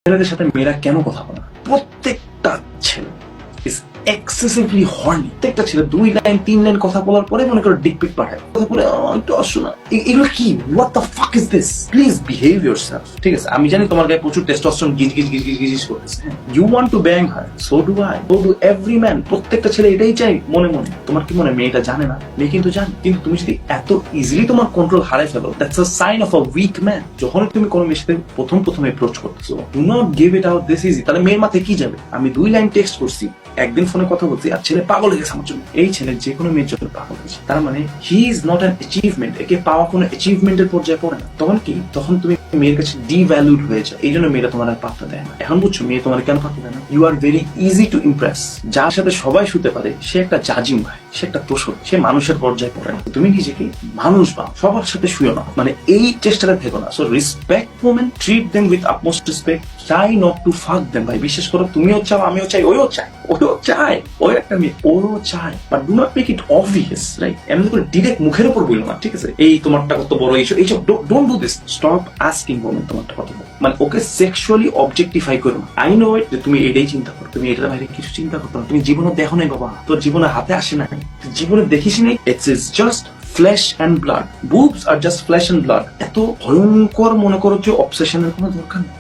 ছেলেদের সাথে মেয়েরা কেন কথা বলে না? প্রত্যেকটা ছেলে is excessively horny। প্রত্যেকটা ছেলে 2 লাইন 3 লাইন কথা বলার পরে মনে করো ডিক পিক পাঠায়, কথা বলে একটু আসো না। এগুলো কি? what the fuck is this? please behave yourself। ঠিক আছে, আমি জানি তোমার গায়ে প্রচুর টেস্টোস্টেরন গিজ গিজ গিজ গিজ গিজ করতেছে। you want to bang her, so do I, so do every man। প্রত্যেকটা ছেলে এটাই চাই মনে মনে। তোমার কি মনে মেয়েটা জানে না? মেয়ে কিন্তু জানে, কিন্তু তুমি যদি এত ইজিলি তোমার কন্ট্রোল হারাই ফেলো, that's a sign of a weak man. যখন তুমি কোনো মেয়ের সাথে প্রথম অ্যাপ্রোচ করতেছো, do not give it out this easy. তাহলে মেয়ের মাথায় কি যাবে? আমি 2 লাইন টেক্সট করছি, একদিন ফোনে কথা বলছি, আর ছেলে পাগল হয়ে গেছে আমার জন্য। এই ছেলে যে কোনো মেয়ের জন্য পাগল হয়েছে, তার মানে he is not an achievement. একে পাওয়া কোনো অ্যাচিভমেন্টের পর্যায়ে পড়ে না। তখন কি? তখন তুমি মেয়ের কাছে ডিভ্যালুড হয়ে যাও। এই জন্য মেয়েরা তোমার আর পাত্তা দেয় না। এখন বুঝছো মেয়ে তোমার কেন পাত্তা দেয় না? You are very easy to impress. যার সাথে সবাই শুতে পারে সে একটা জাজিম ভাই, সে একটা তোষক, সে মানুষের পর্যায়ে পড়ে না। তুমি নিজেকে মানুষ বাও, সবার সাথে শুয়ে না, মানে এই চেষ্টাটা থেকো না। So respect women, treat them with upmost respect, try not to fuck them. ভাই বিশ্বাস করো, তুমিও চাও, আমিও চাই, ওইও চায়, ওইও চায়, ওই একটা মেয়ে ওরও চায়, but do not make it obvious, right? এমনি করে ডিরেক্ট মুখের উপর বললো না, ঠিক আছে? এই তোমারটা কত বড়, এইসব don't do this. Stop asking women তোমারটা কত বড়। মানে ওকে সেক্সুয়ালি অবজেক্টিফাই করো না। আই নো ইট যে তুমি এটাই চিন্তা করো, তুমি এটার বাইরে কিছু চিন্তা করতে না। তুমি জীবনে দেখো নাই বাবা, তোর জীবনে হাতে আসে নাই, জীবনে দেখিস নাই। It's is just flesh and blood. Boobs are just flesh and blood. এত ভয়ঙ্কর মনে করো যে অবসেশনের কোনো দরকার নেই।